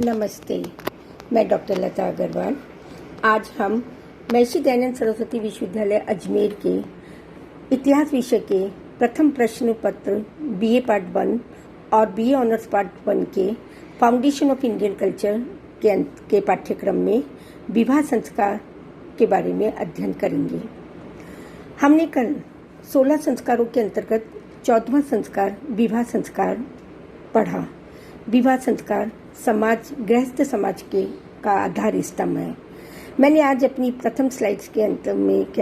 नमस्ते, मैं डॉक्टर लता अग्रवाल। आज हम महर्षि दयानंद सरस्वती विश्वविद्यालय अजमेर के इतिहास विषय के प्रथम प्रश्न पत्र बीए पार्ट 1 और बीए ऑनर्स पार्ट 1 के फाउंडेशन ऑफ इंडियन कल्चर के पाठ्यक्रम में विवाह संस्कार के बारे में अध्ययन करेंगे। हमने कल 16 संस्कारों के अंतर्गत 14वां संस्कार विवाह संस्कार पढ़ा। विवाह संस्कार समाज गृहस्थ समाज का आधार स्तंभ है। मैंने आज अपनी प्रथम स्लाइड्स के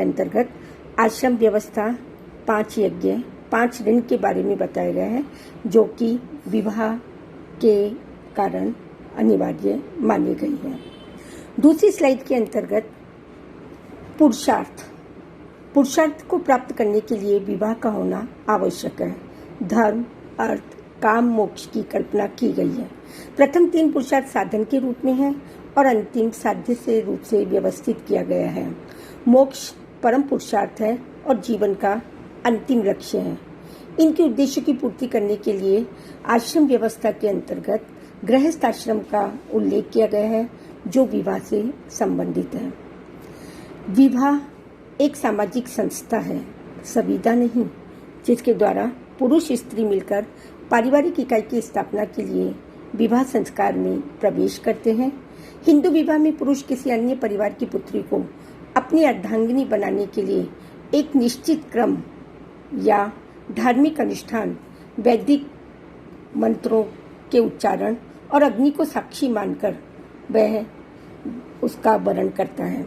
अंतर्गत आश्रम व्यवस्था, 5 यज्ञ, 5 ऋण के बारे में बताया गया है, जो कि विवाह के कारण अनिवार्य मानी गई है। दूसरी स्लाइड के अंतर्गत पुरुषार्थ को प्राप्त करने के लिए विवाह का होना आवश्यक है। धर्म, अर्थ, काम, मोक्ष की कल्पना की गई है। प्रथम 3 पुरुषार्थ साधन के रूप में है और अंतिम साध्य से रूप से व्यवस्थित किया गया है। मोक्ष परम पुरुषार्थ है और जीवन का अंतिम लक्ष्य है। इनके उद्देश्यों की पूर्ति करने के लिए आश्रम व्यवस्था के अंतर्गत गृहस्थ आश्रम का उल्लेख किया गया है, जो विवाह से संबंधित है। विवाह एक सामाजिक संस्था है, संविदा नहीं, जिसके द्वारा पुरुष स्त्री मिलकर पारिवारिक इकाई की स्थापना के लिए विवाह संस्कार में प्रवेश करते हैं। हिंदू विवाह में पुरुष किसी अन्य परिवार की पुत्री को अपनी अर्धांगिनी बनाने के लिए एक निश्चित क्रम या धार्मिक अनुष्ठान, वैदिक मंत्रों के उच्चारण और अग्नि को साक्षी मानकर वह उसका वरण करता है।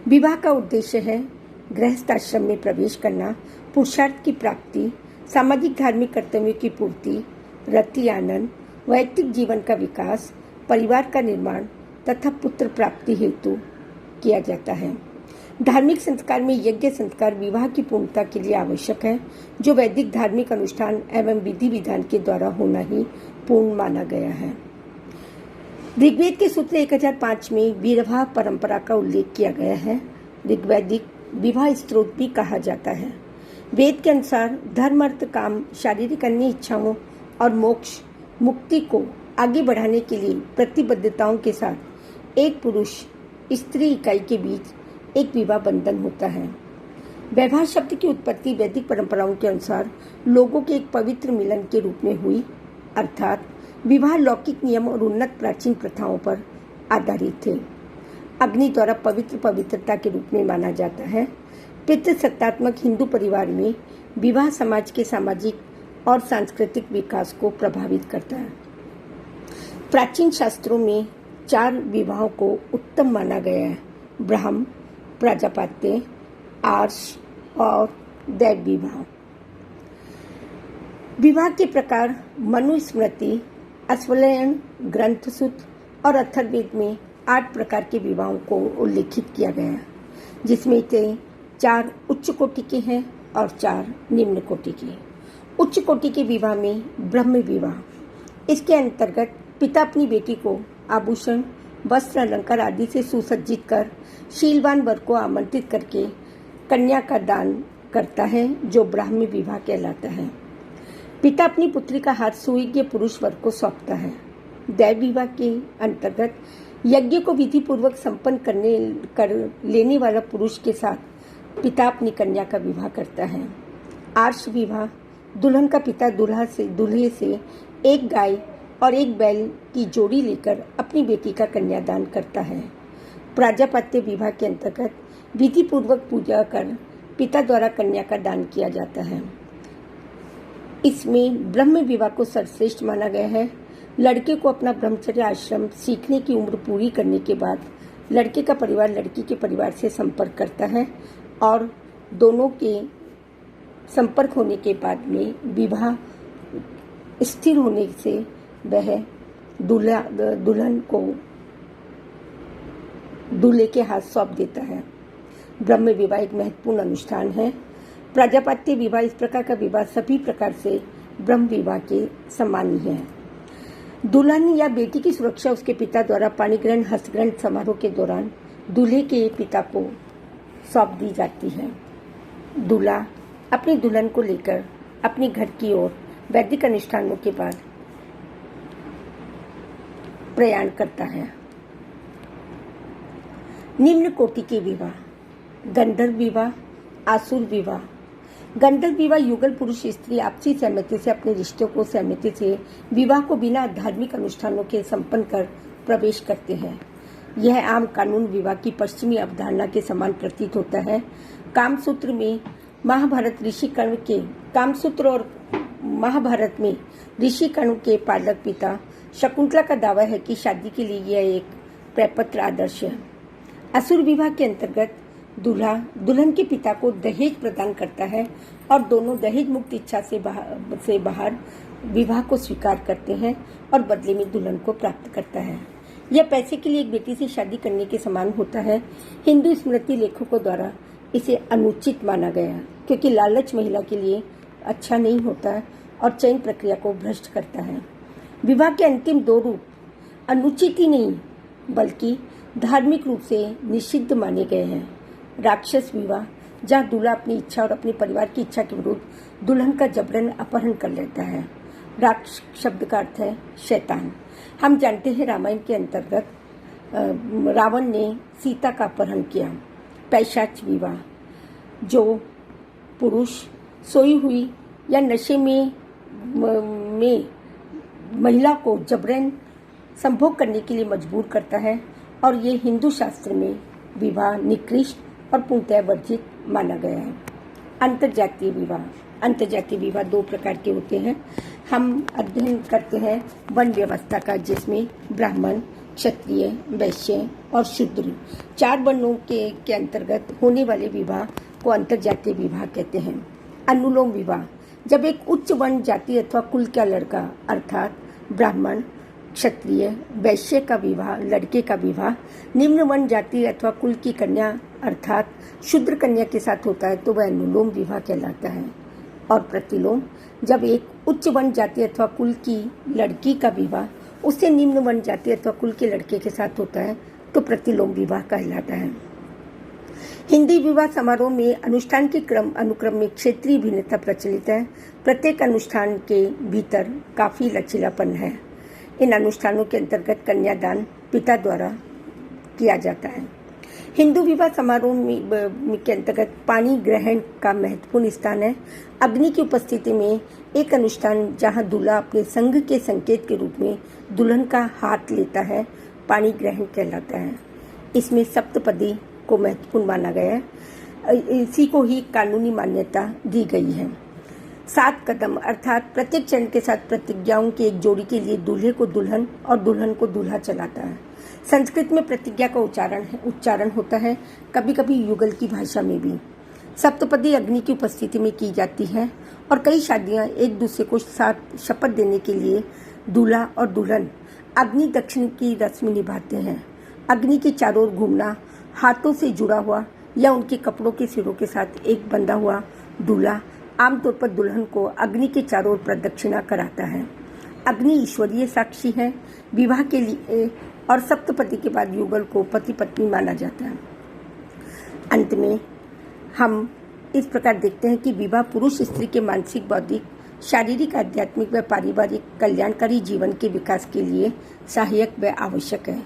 विवाह का उद्देश्य है गृहस्थ आश्रम में प्रवेश करना, पुरुषार्थ की प्राप्ति, सामाजिक धार्मिक कर्तव्यों की पूर्ति, रति आनंद, वैयक्तिक जीवन का विकास, परिवार का निर्माण तथा पुत्र प्राप्ति हेतु किया जाता है। धार्मिक संस्कार में यज्ञ संस्कार विवाह की पूर्णता के लिए आवश्यक है, जो वैदिक धार्मिक अनुष्ठान एवं विधि विधान के द्वारा होना ही पूर्ण माना गया है। ऋग्वेद के सूत्र 1005 में विवाह परंपरा का उल्लेख किया गया है। ऋग्वैदिक विवाह स्त्रोत भी कहा जाता है। वेद के अनुसार धर्म, अर्थ, काम, शारीरिक अन्य इच्छाओं और मोक्ष मुक्ति को आगे बढ़ाने के लिए प्रतिबद्धताओं के साथ एक पुरुष स्त्री इकाई के बीच एक विवाह बंधन होता है। वैवाह शब्द की उत्पत्ति वैदिक परंपराओं के अनुसार लोगों के एक पवित्र मिलन के रूप में हुई, अर्थात विवाह लौकिक नियम और उन्नत प्राचीन प्रथाओं पर आधारित थे। अग्नि द्वारा पवित्रता के रूप में माना जाता है। पितृसत्तात्मक हिंदू परिवार में विवाह समाज के सामाजिक और सांस्कृतिक विकास को प्रभावित करता है। प्राचीन शास्त्रों में 4 विवाहों को उत्तम माना गया है: ब्रह्म, प्रजापत्य, आर्ष और दैव विवाह। विवाह के प्रकार मनुस्मृति, अश्वलयन, ग्रंथसूत्र और अथर्ववेद में 8 प्रकार के विवाहों को उल्लेखित किया गया है, जिसमें से 4 उच्च कोटि के हैं और 4 निम्न कोटि के। उच्च कोटि के विवाह में ब्रह्म विवाह, इसके अंतर्गत पिता अपनी बेटी को आभूषण, वस्त्र, अलंकार आदि से सुसज्जित कर शीलवान वर को आमंत्रित करके कन्या का दान करता है, जो ब्राह्मी विवाह कहलाता है। पिता अपनी पुत्री का हाथ सुयोग्य पुरुष वर को सौंपता है। दैव विवाह के अंतर्गत यज्ञ को विधि पूर्वक संपन्न कर लेने वाला पुरुष के साथ पिता अपनी कन्या का विवाह करता है। आर्ष विवाह, दुल्हन का पिता दूल्हे से एक गाय और एक बैल की जोड़ी लेकर अपनी बेटी का कन्यादान करता है। प्राजापत्य विवाह के अंतर्गत विधि पूर्वक पूजा कर पिता द्वारा कन्या का दान किया जाता है। इसमें ब्रह्म विवाह को सर्वश्रेष्ठ माना गया है। लड़के को अपना ब्रह्मचर्य आश्रम सीखने की उम्र पूरी करने के बाद लड़के का परिवार लड़की के परिवार से संपर्क करता है और दोनों के संपर्क होने के बाद में विवाह स्थिर होने से वह दुल्हन को दूल्हे के हाथ सौंप देता है। ब्रह्म विवाह एक महत्वपूर्ण अनुष्ठान है। प्रजापत्य विवाह, इस प्रकार का विवाह सभी प्रकार से ब्रह्म विवाह के समान ही है। दुल्हन या बेटी की सुरक्षा उसके पिता द्वारा पाणी ग्रहण, हस्तग्रहण समारोह के दौरान दूल्हे के पिता को सौंप दी जाती है। दूल्हा अपनी दुल्हन को लेकर अपने घर की ओर वैदिक अनुष्ठानों के बाद प्रयाण करता है। निम्न कोटि के विवाह: गंधर्व विवाह, आसुर विवाह। गंधर्व विवाह युगल पुरुष स्त्री आपसी सहमति से अपने रिश्तों को सहमति से विवाह को बिना धार्मिक अनुष्ठानों के संपन्न कर प्रवेश करते हैं। यह आम कानून विवाह की पश्चिमी अवधारणा के समान प्रतीत होता है। कामसूत्र में महाभारत ऋषि कर्ण के कामसूत्र और महाभारत में ऋषि कर्ण के पालक पिता शकुंतला का दावा है कि शादी के लिए यह एक प्रपत्र आदर्श है। असुर विवाह के अंतर्गत दूल्हा दुल्हन के पिता को दहेज प्रदान करता है और दोनों दहेज मुक्त इच्छा से बाहर विवाह को स्वीकार करते हैं और बदले में दुल्हन को प्राप्त करता है। यह पैसे के लिए एक बेटी से शादी करने के समान होता है। हिंदू स्मृति लेखकों द्वारा इसे अनुचित माना गया क्योंकि लालच महिला के लिए अच्छा नहीं होता और चयन प्रक्रिया को भ्रष्ट करता है। विवाह के अंतिम दो रूप अनुचित ही नहीं बल्कि धार्मिक रूप से निषिद्ध माने गए हैं। राक्षस विवाह, जहाँ दूल्हा अपनी इच्छा और अपने परिवार की इच्छा के विरुद्ध दुल्हन का जबरन अपहरण कर लेता है। राक्ष शब्द का अर्थ है शैतान। हम जानते हैं रामायण के अंतर्गत रावण ने सीता का अपहरण किया। पैशाच विवाह, जो पुरुष सोई हुई या नशे में महिला को जबरन संभोग करने के लिए मजबूर करता है और ये हिंदू शास्त्र में विवाह निकृष्ट और पूर्णतः वर्जित माना गया है। अंतर्जातीय विवाह। अंतर्जातीय विवाह दो प्रकार के होते हैं। हम अध्ययन करते हैं वर्ण व्यवस्था का, जिसमें ब्राह्मण, क्षत्रिय, वैश्य और शूद्र चार वर्णों के अंतर्गत होने वाले विवाह को अंतर्जातीय विवाह कहते हैं। अनुलोम विवाह, जब एक उच्च वर्ण जाति अथवा कुल का लड़का अर्थात ब्राह्मण, क्षत्रिय, वैश्य का विवाह, लड़के का विवाह निम्न वर्ण जाति अथवा कुल की कन्या अर्थात शूद्र कन्या के साथ होता है तो वह अनुलोम विवाह कहलाता है। और प्रतिलोम, जब एक उच्च वर्ण जाति अथवा कुल की लड़की का विवाह उससे निम्न वर्ण जाति अथवा कुल के लड़के के साथ होता है तो प्रतिलोम विवाह कहलाता है। हिंदी विवाह समारोह में अनुष्ठान के अनुक्रम में क्षेत्रीय भिन्नता प्रचलित है। प्रत्येक अनुष्ठान के भीतर काफी लचीलापन है। इन अनुष्ठानों के अंतर्गत कन्यादान पिता द्वारा किया जाता है। हिंदू विवाह समारोह के अंतर्गत पानी ग्रहण का महत्वपूर्ण स्थान है। अग्नि की उपस्थिति में एक अनुष्ठान जहां दूल्हा अपने संग के संकेत के रूप में दुल्हन का हाथ लेता है पानी ग्रहण कहलाता है। इसमें सप्तपदी को महत्वपूर्ण माना गया है। इसी को ही कानूनी मान्यता दी गई है। 7 कदम अर्थात प्रत्येक चरण के साथ प्रतिज्ञाओं की एक जोड़ी के लिए दूल्हे को दुल्हन और दुल्हन को दूल्हा चलाता है। संस्कृत में प्रतिज्ञा का उच्चारण होता है, कभी कभी युगल की भाषा में भी। सप्तपदी अग्नि की उपस्थिति में की जाती है और कई शादियां एक दूसरे को साथ शपथ देने के लिए दूल्हा और दुल्हन अग्नि दक्षिण की रस्म निभाते हैं। अग्नि के चारों ओर घूमना, हाथों से जुड़ा हुआ या उनके कपड़ों के सिरों के साथ एक बंधा हुआ दूल्हा आमतौर पर दुल्हन को अग्नि के चारों ओर प्रदक्षिणा कराता है। अग्नि ईश्वरीय साक्षी है विवाह के लिए और सप्तपदी के बाद युगल को पति पत्नी माना जाता है। अंत में हम इस प्रकार देखते हैं कि विवाह पुरुष स्त्री के मानसिक, बौद्धिक, शारीरिक, आध्यात्मिक व पारिवारिक कल्याणकारी जीवन के विकास के लिए सहायक व आवश्यक है।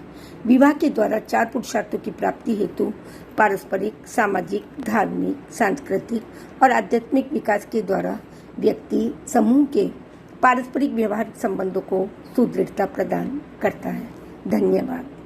विवाह के द्वारा 4 पुरुषार्थों की प्राप्ति हेतु पारस्परिक, सामाजिक, धार्मिक, सांस्कृतिक और आध्यात्मिक विकास के द्वारा व्यक्ति समूह के पारस्परिक व्यवहारिक संबंधों को सुदृढ़ता प्रदान करता है। धन्यवाद।